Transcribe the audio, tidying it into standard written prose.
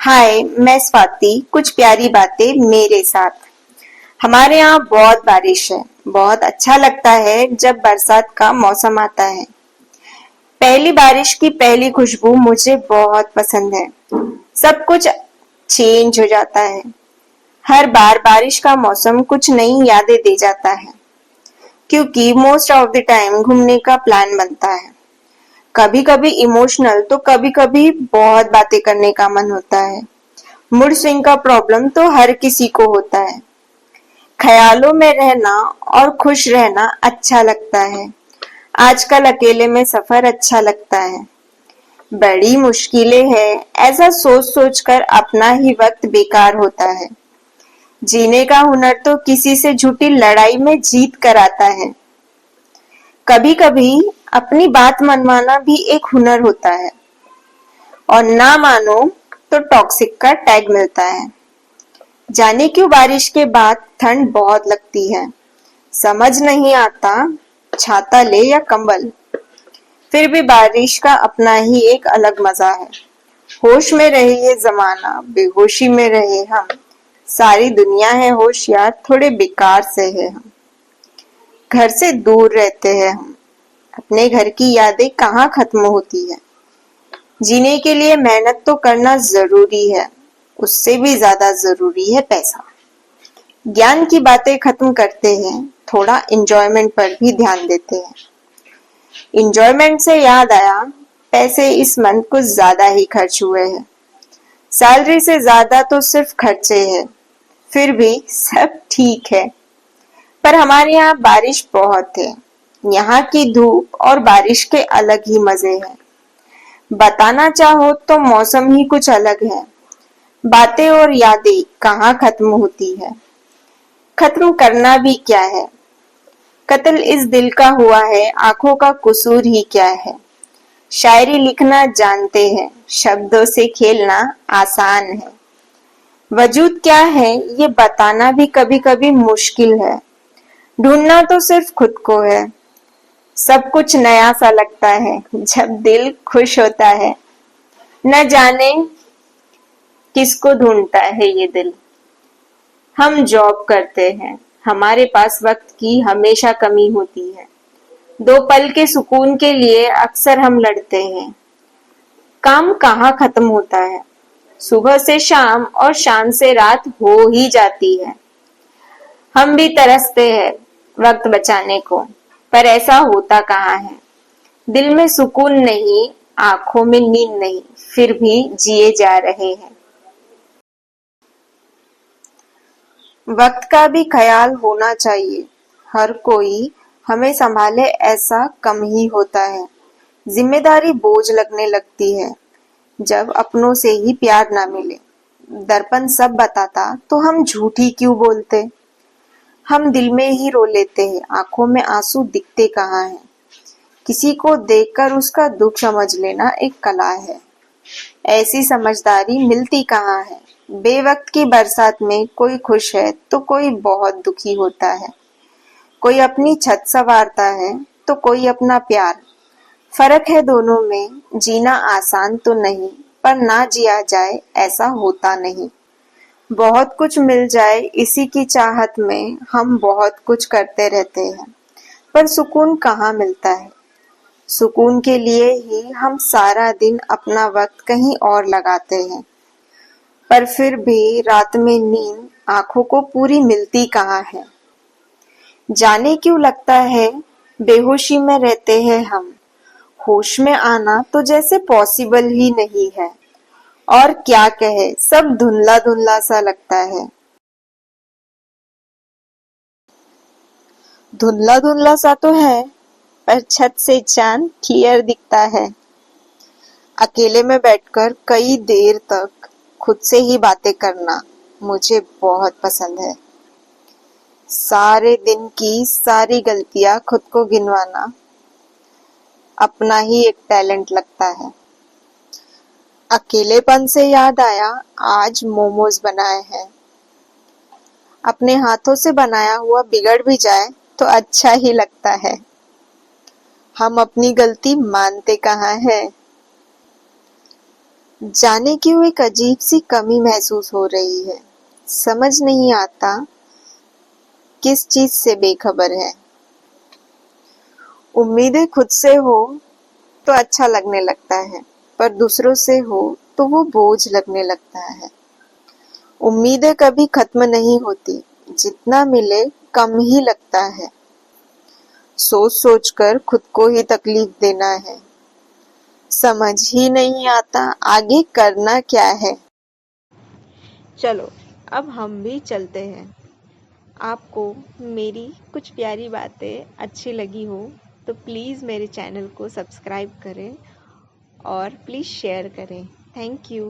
हाय, मैं स्वाति। कुछ प्यारी बातें मेरे साथ। हमारे यहाँ बहुत बारिश है। बहुत अच्छा लगता है जब बरसात का मौसम आता है। पहली बारिश की पहली खुशबू मुझे बहुत पसंद है। सब कुछ चेंज हो जाता है। हर बार बारिश का मौसम कुछ नई यादें दे जाता है, क्योंकि मोस्ट ऑफ द टाइम घूमने का प्लान बनता है। कभी कभी इमोशनल तो कभी कभी बहुत बातें करने का मन होता है। मूड स्विंग का प्रॉब्लम तो हर किसी को होता है। ख्यालों में रहना और खुश रहना अच्छा लगता है। आजकल अकेले में सफर अच्छा लगता है। बड़ी मुश्किलें हैं, ऐसा सोच सोच कर अपना ही वक्त बेकार होता है। जीने का हुनर तो किसी से झूठी लड़ाई में जीत कर आता है। कभी कभी अपनी बात मनवाना भी एक हुनर होता है, और ना मानो तो टॉक्सिक का टैग मिलता है। जाने क्यों बारिश के बाद ठंड बहुत लगती है। समझ नहीं आता छाता ले या कंबल। फिर भी बारिश का अपना ही एक अलग मजा है। होश में रहे ये जमाना, बेहोशी में रहे हम। सारी दुनिया है होशियार, थोड़े बेकार से है हम। घर से दूर रहते हैं हम। अपने घर की यादें कहाँ खत्म होती है। जीने के लिए मेहनत तो करना जरूरी है, उससे भी ज्यादा जरूरी है पैसा। ज्ञान की बातें खत्म करते हैं, थोड़ा एंजॉयमेंट पर भी ध्यान देते हैं। एंजॉयमेंट से याद आया, पैसे इस मंथ कुछ ज्यादा ही खर्च हुए हैं। सैलरी से ज्यादा तो सिर्फ खर्चे हैं। फिर भी सब ठीक है। पर हमारे यहाँ बारिश बहुत है। यहाँ की धूप और बारिश के अलग ही मजे हैं। बताना चाहो तो मौसम ही कुछ अलग है। बातें और यादें कहाँ खत्म होती है। खत्म करना भी क्या है। कत्ल इस दिल का हुआ है, आंखों का कसूर ही क्या है। शायरी लिखना जानते हैं, शब्दों से खेलना आसान है। वजूद क्या है ये बताना भी कभी कभी मुश्किल है। ढूंढना तो सिर्फ खुद को है। सब कुछ नया सा लगता है जब दिल खुश होता है। न जाने किसको ढूंढता है ये दिल। हम जॉब करते हैं, हमारे पास वक्त की हमेशा कमी होती है। दो पल के सुकून के लिए अक्सर हम लड़ते हैं। काम कहाँ खत्म होता है। सुबह से शाम और शाम से रात हो ही जाती है। हम भी तरसते हैं वक्त बचाने को, पर ऐसा होता कहाँ है। दिल में सुकून नहीं, आंखों में नींद नहीं, फिर भी जिए जा रहे हैं। वक्त का भी ख्याल होना चाहिए। हर कोई हमें संभाले ऐसा कम ही होता है। जिम्मेदारी बोझ लगने लगती है जब अपनों से ही प्यार ना मिले। दर्पण सब बताता तो हम झूठी क्यों बोलते। हम दिल में ही रो लेते हैं, आंखों में आंसू दिखते कहाँ हैं। किसी को देखकर उसका दुख समझ लेना एक कला है। ऐसी समझदारी मिलती कहाँ है। बेवक्त की बरसात में कोई खुश है तो कोई बहुत दुखी होता है। कोई अपनी छत संवारता है तो कोई अपना प्यार। फर्क है दोनों में। जीना आसान तो नहीं, पर ना जिया जाए ऐसा होता नहीं। बहुत कुछ मिल जाए इसी की चाहत में हम बहुत कुछ करते रहते हैं, पर सुकून कहाँ मिलता है। सुकून के लिए ही हम सारा दिन अपना वक्त कहीं और लगाते हैं, पर फिर भी रात में नींद आंखों को पूरी मिलती कहाँ है। जाने क्यों लगता है बेहोशी में रहते हैं हम। होश में आना तो जैसे पॉसिबल ही नहीं है। और क्या कहे, सब धुंधला धुंधला सा लगता है। धुंधला धुंधला सा तो है, पर छत से चांद क्लियर दिखता है। अकेले में बैठकर कई देर तक खुद से ही बातें करना मुझे बहुत पसंद है। सारे दिन की सारी गलतियां खुद को गिनवाना अपना ही एक टैलेंट लगता है। अकेलेपन से याद आया, आज मोमोज बनाए हैं। अपने हाथों से बनाया हुआ बिगड़ भी जाए तो अच्छा ही लगता है। हम अपनी गलती मानते कहाँ है। जाने क्यों एक अजीब सी कमी महसूस हो रही है। समझ नहीं आता किस चीज से बेखबर है। उम्मीदें खुद से हो तो अच्छा लगने लगता है, पर दूसरों से हो तो वो बोझ लगने लगता है। उम्मीदें कभी खत्म नहीं होती, जितना मिले कम ही लगता है। सोच सोच कर खुद को ही तकलीफ देना है। समझ ही नहीं आता आगे करना क्या है। चलो अब हम भी चलते हैं। आपको मेरी कुछ प्यारी बातें अच्छी लगी हो तो प्लीज़ मेरे चैनल को सब्सक्राइब करें और प्लीज़ शेयर करें। Thank you.